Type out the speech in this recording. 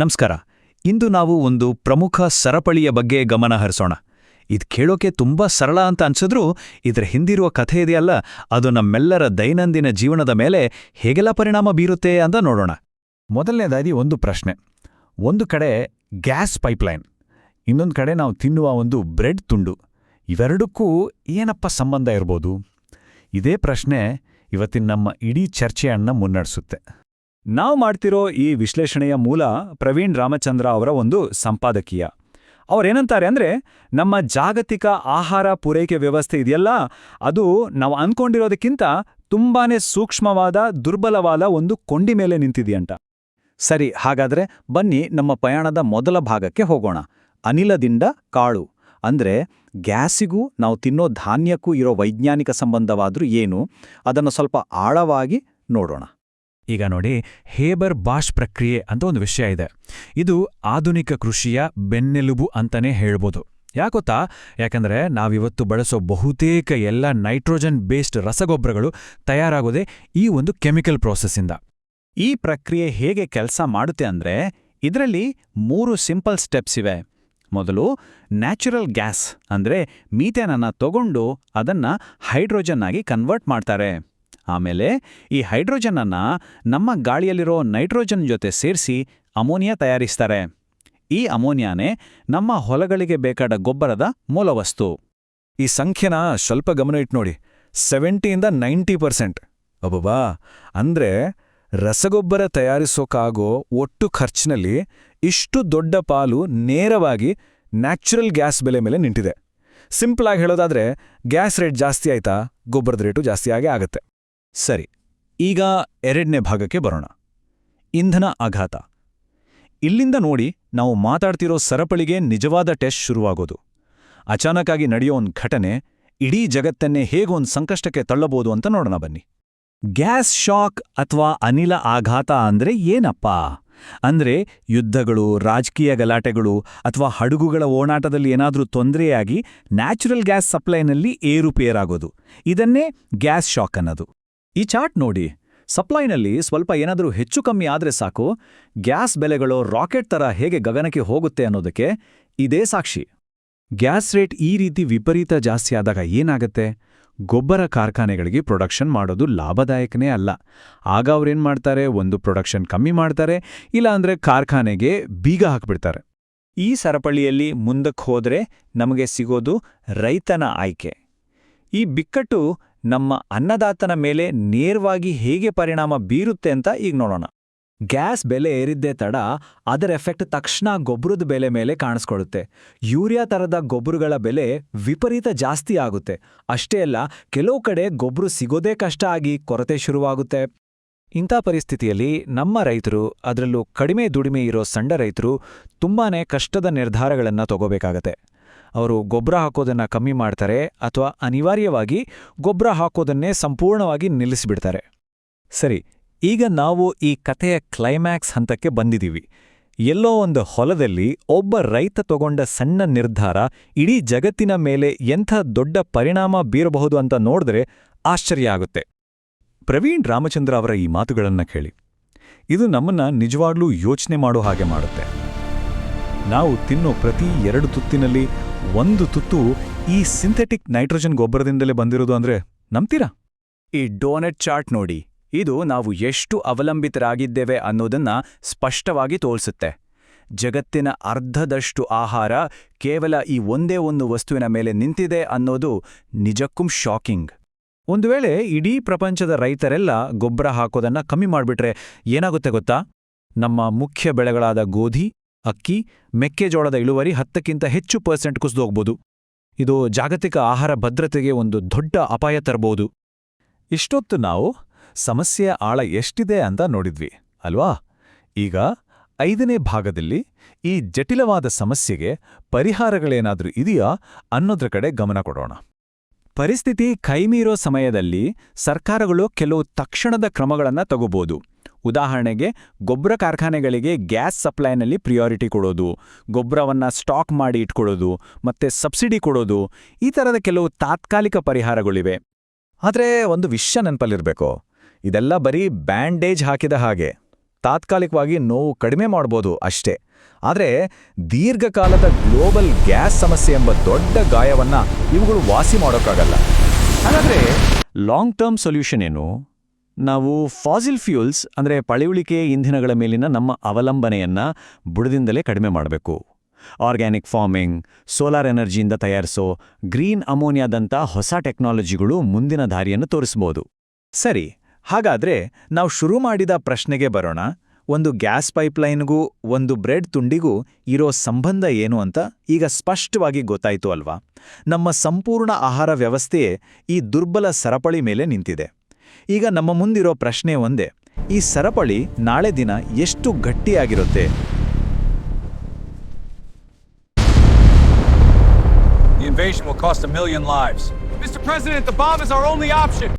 ನಮಸ್ಕಾರ. ಇಂದು ನಾವು ಒಂದು ಪ್ರಮುಖ ಸರಪಳಿಯ ಬಗ್ಗೆ ಗಮನ ಹರಿಸೋಣ. ಇದು ಕೇಳೋಕೆ ತುಂಬಾ ಸರಳ ಅಂತ ಅನ್ಸಿದ್ರೂ ಇದರ ಹಿಂದಿರುವ ಕಥೆ ಇದೆಯಲ್ಲ, ಅದು ನಮ್ಮೆಲ್ಲರ ದೈನಂದಿನ ಜೀವನದ ಮೇಲೆ ಹೇಗೆಲ್ಲ ಪರಿಣಾಮ ಬೀರುತ್ತೆ ಅಂತ ನೋಡೋಣ. ಮೊದಲನೇದಾಗಿ ಒಂದು ಪ್ರಶ್ನೆ. ಒಂದು ಕಡೆ ಗ್ಯಾಸ್ ಪೈಪ್ಲೈನ್, ಇನ್ನೊಂದು ಕಡೆ ನಾವು ತಿನ್ನುವ ಒಂದು ಬ್ರೆಡ್ ತುಂಡು. ಇವೆರಡಕ್ಕೂ ಏನಪ್ಪ ಸಂಬಂಧ ಇರ್ಬೋದು? ಇದೇ ಪ್ರಶ್ನೆ ಇವತ್ತಿನ ನಮ್ಮ ಇಡೀ ಚರ್ಚೆಯನ್ನ ಮುನ್ನಡೆಸುತ್ತೆ. ನಾವು ಮಾಡ್ತಿರೋ ಈ ವಿಶ್ಲೇಷಣೆಯ ಮೂಲ ಪ್ರವೀಣ್ ರಾಮಚಂದ್ರ ಅವರ ಒಂದು ಸಂಪಾದಕೀಯ. ಅವರೇನಂತಾರೆ ಅಂದರೆ, ನಮ್ಮ ಜಾಗತಿಕ ಆಹಾರ ಪೂರೈಕೆ ವ್ಯವಸ್ಥೆ ಇದೆಯಲ್ಲ, ಅದು ನಾವು ಅಂದ್ಕೊಂಡಿರೋದಕ್ಕಿಂತ ತುಂಬಾನೇ ಸೂಕ್ಷ್ಮವಾದ, ದುರ್ಬಲವಾದ ಒಂದು ಕೊಂಡಿ ಮೇಲೆ ನಿಂತಿದೆಯಂಟ. ಸರಿ, ಹಾಗಾದರೆ ಬನ್ನಿ ನಮ್ಮ ಪಯಣದ ಮೊದಲ ಭಾಗಕ್ಕೆ ಹೋಗೋಣ. ಅನಿಲದಿಂದ ಕಾಳು ಅಂದರೆ ಗ್ಯಾಸಿಗೂ ನಾವು ತಿನ್ನೋ ಧಾನ್ಯಕ್ಕೂ ಇರೋ ವೈಜ್ಞಾನಿಕ ಸಂಬಂಧವಾದ್ರೂ ಏನು, ಅದನ್ನು ಸ್ವಲ್ಪ ಆಳವಾಗಿ ನೋಡೋಣ. ಈಗ ನೋಡಿ, ಹೇಬರ್ ಬಾಷ್ ಪ್ರಕ್ರಿಯೆ ಅಂತ ಒಂದು ವಿಷಯ ಇದೆ. ಇದು ಆಧುನಿಕ ಕೃಷಿಯ ಬೆನ್ನೆಲುಬು ಅಂತಾನೆ ಹೇಳ್ಬೋದು. ಯಾಕೊತ್ತಾ? ಯಾಕಂದ್ರೆ ನಾವಿವತ್ತು ಬಳಸೋ ಬಹುತೇಕ ಎಲ್ಲ ನೈಟ್ರೋಜನ್ ಬೇಸ್ಡ್ ರಸಗೊಬ್ಬರಗಳು ತಯಾರಾಗೋದೇ ಈ ಒಂದು ಕೆಮಿಕಲ್ ಪ್ರೋಸೆಸ್ಸಿಂದ. ಈ ಪ್ರಕ್ರಿಯೆ ಹೇಗೆ ಕೆಲಸ ಮಾಡುತ್ತೆ ಅಂದರೆ, ಇದರಲ್ಲಿ 3 ಸಿಂಪಲ್ ಸ್ಟೆಪ್ಸ್ ಇವೆ. ಮೊದಲು ನ್ಯಾಚುರಲ್ ಗ್ಯಾಸ್ ಅಂದರೆ ಮೀಥೇನನ್ನು ತಗೊಂಡು ಅದನ್ನು ಹೈಡ್ರೋಜನ್ ಆಗಿ ಕನ್ವರ್ಟ್ ಮಾಡ್ತಾರೆ. ಆಮೇಲೆ ಈ ಹೈಡ್ರೋಜನನ್ನು ನಮ್ಮ ಗಾಳಿಯಲ್ಲಿರೋ ನೈಟ್ರೋಜನ್ ಜೊತೆ ಸೇರಿಸಿ ಅಮೋನಿಯಾ ತಯಾರಿಸ್ತಾರೆ. ಈ ಅಮೋನಿಯಾನೇ ನಮ್ಮ ಹೊಲಗಳಿಗೆ ಬೇಕಾದ ಗೊಬ್ಬರದ ಮೂಲವಸ್ತು. ಈ ಸಂಖ್ಯೆನ ಸ್ವಲ್ಪ ಗಮನ ಇಟ್ಟು ನೋಡಿ. 70ಇಂದ 90%. ಅಬ್ಬಬ್ಬಾ! ಅಂದ್ರೆ ರಸಗೊಬ್ಬರ ತಯಾರಿಸೋಕಾಗೋ ಒಟ್ಟು ಖರ್ಚಿನಲ್ಲಿ ಇಷ್ಟು ದೊಡ್ಡ ಪಾಲು ನೇರವಾಗಿ ನ್ಯಾಚುರಲ್ ಗ್ಯಾಸ್ ಬೆಲೆ ಮೇಲೆ ನಿಂತಿದೆ. ಸಿಂಪಲ್ ಆಗಿ ಹೇಳೋದಾದ್ರೆ, ಗ್ಯಾಸ್ ರೇಟ್ ಜಾಸ್ತಿ ಆಯ್ತಾ, ಗೊಬ್ಬರದ ರೇಟು ಜಾಸ್ತಿ ಆಗೇ ಆಗತ್ತೆ. ಸರಿ, ಈಗ ಎರಡನೇ ಭಾಗಕ್ಕೆ ಬರೋಣ. ಇಂಧನ ಆಘಾತ. ಇಲ್ಲಿಂದ ನೋಡಿ, ನಾವು ಮಾತಾಡ್ತಿರೋ ಸರಪಳಿಗೆ ನಿಜವಾದ ಟೆಸ್ಟ್ ಶುರುವಾಗೋದು. ಅಚಾನಕ್ಕಾಗಿ ನಡೆಯೋ ಒಂದು ಘಟನೆ ಇಡೀ ಜಗತ್ತನ್ನೇ ಹೇಗೊಂದು ಸಂಕಷ್ಟಕ್ಕೆ ತಳ್ಳಬಹುದು ಅಂತ ನೋಡೋಣ ಬನ್ನಿ. ಗ್ಯಾಸ್ ಶಾಕ್ ಅಥವಾ ಅನಿಲ ಆಘಾತ ಅಂದ್ರೆ ಏನಪ್ಪ? ಅಂದ್ರೆ ಯುದ್ಧಗಳು, ರಾಜಕೀಯ ಗಲಾಟೆಗಳು ಅಥವಾ ಹಡಗುಗಳ ಓಡಾಟದಲ್ಲಿ ಏನಾದ್ರೂ ತೊಂದರೆಯಾಗಿ ನ್ಯಾಚುರಲ್ ಗ್ಯಾಸ್ ಸಪ್ಲೈನಲ್ಲಿ ಏರುಪೇರಾಗೋದು. ಇದನ್ನೇ ಗ್ಯಾಸ್ ಶಾಕ್ ಅನ್ನೋದು. ಈ ಚಾರ್ಟ್ ನೋಡಿ, ಸಪ್ಲೈನಲ್ಲಿ ಸ್ವಲ್ಪ ಏನಾದರೂ ಹೆಚ್ಚು ಕಮ್ಮಿ ಆದ್ರೆ ಸಾಕು, ಗ್ಯಾಸ್ ಬೆಲೆಗಳು ರಾಕೆಟ್ ಥರ ಹೇಗೆ ಗಗನಕ್ಕೆ ಹೋಗುತ್ತೆ ಅನ್ನೋದಕ್ಕೆ ಇದೇ ಸಾಕ್ಷಿ. ಗ್ಯಾಸ್ ರೇಟ್ ಈ ರೀತಿ ವಿಪರೀತ ಜಾಸ್ತಿ ಆದಾಗ ಏನಾಗತ್ತೆ? ಗೊಬ್ಬರ ಕಾರ್ಖಾನೆಗಳಿಗೆ ಪ್ರೊಡಕ್ಷನ್ ಮಾಡೋದು ಲಾಭದಾಯಕನೇ ಅಲ್ಲ. ಆಗ ಅವ್ರೇನ್ ಮಾಡ್ತಾರೆ? ಒಂದು ಪ್ರೊಡಕ್ಷನ್ ಕಮ್ಮಿ ಮಾಡ್ತಾರೆ, ಇಲ್ಲ ಅಂದ್ರೆ ಕಾರ್ಖಾನೆಗೆ ಬೀಗ ಹಾಕ್ಬಿಡ್ತಾರೆ. ಈ ಸರಪಳಿಯಲ್ಲಿ ಮುಂದಕ್ಕೆ ಹೋದ್ರೆ ನಮಗೆ ಸಿಗೋದು ರೈತನ ಆಯ್ಕೆ. ಈ ಬಿಕ್ಕಟ್ಟು ನಮ್ಮ ಅನ್ನದಾತನ ಮೇಲೆ ನೇರವಾಗಿ ಹೇಗೆ ಪರಿಣಾಮ ಬೀರುತ್ತೆ ಅಂತ ಈಗ ನೋಡೋಣ. ಗ್ಯಾಸ್ ಬೆಲೆ ಏರಿದ್ದೇ ತಡ ಅದರ ಎಫೆಕ್ಟ್ ತಕ್ಷಣ ಗೊಬ್ಬರದ ಬೆಲೆ ಮೇಲೆ ಕಾಣಿಸ್ಕೊಳ್ಳುತ್ತೆ. ಯೂರಿಯಾ ಥರದ ಗೊಬ್ಬರಗಳ ಬೆಲೆ ವಿಪರೀತ ಜಾಸ್ತಿ ಆಗುತ್ತೆ. ಅಷ್ಟೇ ಅಲ್ಲ, ಕೆಲವು ಕಡೆ ಗೊಬ್ಬರ ಸಿಗೋದೇ ಕಷ್ಟ ಆಗಿ ಕೊರತೆ ಶುರುವಾಗುತ್ತೆ. ಇಂಥ ಪರಿಸ್ಥಿತಿಯಲ್ಲಿ ನಮ್ಮ ರೈತರು, ಅದರಲ್ಲೂ ಕಡಿಮೆ ದುಡಿಮೆ ಇರೋ ಸಣ್ಣ ರೈತರು, ತುಂಬಾನೇ ಕಷ್ಟದ ನಿರ್ಧಾರಗಳನ್ನು ತಗೋಬೇಕಾಗತ್ತೆ. ಅವರು ಗೊಬ್ಬರ ಹಾಕೋದನ್ನ ಕಮ್ಮಿ ಮಾಡ್ತಾರೆ ಅಥವಾ ಅನಿವಾರ್ಯವಾಗಿ ಗೊಬ್ಬರ ಹಾಕೋದನ್ನೇ ಸಂಪೂರ್ಣವಾಗಿ ನಿಲ್ಲಿಸಿಬಿಡ್ತಾರೆ. ಸರಿ, ಈಗ ನಾವು ಈ ಕಥೆಯ ಕ್ಲೈಮ್ಯಾಕ್ಸ್ ಹಂತಕ್ಕೆ ಬಂದಿದ್ದೀವಿ. ಎಲ್ಲೋ ಒಂದು ಹೊಲದಲ್ಲಿ ಒಬ್ಬ ರೈತ ತಗೊಂಡ ಸಣ್ಣ ನಿರ್ಧಾರ ಇಡೀ ಜಗತ್ತಿನ ಮೇಲೆ ಎಂಥ ದೊಡ್ಡ ಪರಿಣಾಮ ಬೀರಬಹುದು ಅಂತ ನೋಡಿದ್ರೆ ಆಶ್ಚರ್ಯ ಆಗುತ್ತೆ. ಪ್ರವೀಣ್ ರಾಮಚಂದ್ರ ಅವರ ಈ ಮಾತುಗಳನ್ನ ಕೇಳಿ, ಇದು ನಮ್ಮನ್ನ ನಿಜವಾಗ್ಲೂ ಯೋಚನೆ ಮಾಡೋ ಹಾಗೆ ಮಾಡುತ್ತೆ. ನಾವು ತಿನ್ನೋ ಪ್ರತಿ 2 ತುತ್ತಿನಲ್ಲಿ 1 ತುತ್ತು ಈ ಸಿಂಥೆಟಿಕ್ ನೈಟ್ರೋಜನ್ ಗೊಬ್ಬರದಿಂದಲೇ ಬಂದಿರೋದು ಅಂದ್ರೆ ನಂಬ್ತೀರಾ? ಈ ಡೋನೆಟ್ ಚಾರ್ಟ್ ನೋಡಿ, ಇದು ನಾವು ಎಷ್ಟು ಅವಲಂಬಿತರಾಗಿದ್ದೇವೆ ಅನ್ನೋದನ್ನ ಸ್ಪಷ್ಟವಾಗಿ ತೋರಿಸುತ್ತೆ. ಜಗತ್ತಿನ ಅರ್ಧದಷ್ಟು ಆಹಾರ ಕೇವಲ ಈ ಒಂದೇ ಒಂದು ವಸ್ತುವಿನ ಮೇಲೆ ನಿಂತಿದೆ ಅನ್ನೋದು ನಿಜಕ್ಕೂ ಶಾಕಿಂಗ್. ಒಂದು ವೇಳೆ ಇಡೀ ಪ್ರಪಂಚದ ರೈತರೆಲ್ಲ ಗೊಬ್ಬರ ಹಾಕೋದನ್ನ ಕಮ್ಮಿ ಮಾಡಿಬಿಟ್ರೆ ಏನಾಗುತ್ತೆ ಗೊತ್ತಾ? ನಮ್ಮ ಮುಖ್ಯ ಬೆಳೆಗಳಾದ ಗೋಧಿ, ಅಕ್ಕಿ, ಮೆಕ್ಕೆಜೋಳದ ಇಳುವರಿ 10ಕ್ಕಿಂತ ಹೆಚ್ಚು % ಕುಸಿದೋಗ್ಬೋದು. ಇದು ಜಾಗತಿಕ ಆಹಾರ ಭದ್ರತೆಗೆ ಒಂದು ದೊಡ್ಡ ಅಪಾಯ ತರಬಹುದು. ಇಷ್ಟೊತ್ತು ನಾವು ಸಮಸ್ಯೆಯ ಆಳ ಎಷ್ಟಿದೆ ಅಂತ ನೋಡಿದ್ವಿ ಅಲ್ವಾ? ಈಗ 5ನೇ ಭಾಗದಲ್ಲಿ ಈ ಜಟಿಲವಾದ ಸಮಸ್ಯೆಗೆ ಪರಿಹಾರಗಳೇನಾದ್ರೂ ಇದೆಯಾ ಅನ್ನೋದ್ರ ಕಡೆ ಗಮನ ಕೊಡೋಣ. ಪರಿಸ್ಥಿತಿ ಕೈಮೀರೋ ಸಮಯದಲ್ಲಿ ಸರ್ಕಾರಗಳು ಕೆಲವು ತಕ್ಷಣದ ಕ್ರಮಗಳನ್ನು ತಗೋಬಹುದು. ಉದಾಹರಣೆಗೆ, ಗೊಬ್ಬರ ಕಾರ್ಖಾನೆಗಳಿಗೆ ಗ್ಯಾಸ್ ಸಪ್ಲೈನಲ್ಲಿ ಪ್ರಿಯಾರಿಟಿ ಕೊಡೋದು, ಗೊಬ್ಬರವನ್ನು ಸ್ಟಾಕ್ ಮಾಡಿ ಇಟ್ಕೊಳ್ಳೋದು, ಮತ್ತೆ ಸಬ್ಸಿಡಿ ಕೊಡೋದು, ಈ ಥರದ ಕೆಲವು ತಾತ್ಕಾಲಿಕ ಪರಿಹಾರಗಳಿವೆ. ಆದರೆ ಒಂದು ವಿಷಯ ನೆನಪಲ್ಲಿರಬೇಕು, ಇದೆಲ್ಲ ಬರೀ ಬ್ಯಾಂಡೇಜ್ ಹಾಕಿದ ಹಾಗೆ. ತಾತ್ಕಾಲಿಕವಾಗಿ ನೋವು ಕಡಿಮೆ ಮಾಡ್ಬೋದು ಅಷ್ಟೇ. ಆದರೆ ದೀರ್ಘಕಾಲದ ಗ್ಲೋಬಲ್ ಗ್ಯಾಸ್ ಸಮಸ್ಯೆ ಎಂಬ ದೊಡ್ಡ ಗಾಯವನ್ನ ಇವುಗಳು ವಾಸಿ ಮಾಡೋಕ್ಕಾಗಲ್ಲ. ಹಾಗಾದ್ರೆ ಲಾಂಗ್ ಟರ್ಮ್ ಸೊಲ್ಯೂಷನ್ ಏನು? ನಾವು ಫಾಸಿಲ್ ಫ್ಯೂಲ್ಸ್ ಅಂದರೆ ಪಳೆಯುಳಿಕೆ ಇಂಧನಗಳ ಮೇಲಿನ ನಮ್ಮ ಅವಲಂಬನೆಯನ್ನ ಬುಡದಿಂದಲೇ ಕಡಿಮೆ ಮಾಡಬೇಕು. ಆರ್ಗ್ಯಾನಿಕ್ ಫಾರ್ಮಿಂಗ್, ಸೋಲಾರ್ ಎನರ್ಜಿಯಿಂದ ತಯಾರಿಸೋ ಗ್ರೀನ್ ಅಮೋನಿಯಾದಂಥ ಹೊಸ ಟೆಕ್ನಾಲಜಿಗಳು ಮುಂದಿನ ದಾರಿಯನ್ನು ತೋರಿಸ್ಬೋದು. ಸರಿ, ಹಾಗಾದ್ರೆ ನಾವು ಶುರು ಮಾಡಿದ ಪ್ರಶ್ನೆಗೆ ಬರೋಣ. ಒಂದು ಗ್ಯಾಸ್ ಪೈಪ್ಲೈನ್ಗೂ ಒಂದು ಬ್ರೆಡ್ ತುಂಡಿಗೂ ಇರೋ ಸಂಬಂಧ ಏನು ಅಂತ ಈಗ ಸ್ಪಷ್ಟವಾಗಿ ಗೊತ್ತಾಯ್ತು ಅಲ್ವಾ? ನಮ್ಮ ಸಂಪೂರ್ಣ ಆಹಾರ ವ್ಯವಸ್ಥೆಯೇ ಈ ದುರ್ಬಲ ಸರಪಳಿ ಮೇಲೆ ನಿಂತಿದೆ. ಈಗ ನಮ್ಮ ಮುಂದಿರೋ ಪ್ರಶ್ನೆ ಒಂದೇ, ಈ ಸರಪಳಿ ನಾಳೆ ದಿನ ಎಷ್ಟು ಗಟ್ಟಿಯಾಗಿರುತ್ತೆ? The invasion will cost 1 million lives. Mr. President, the bomb is our only option.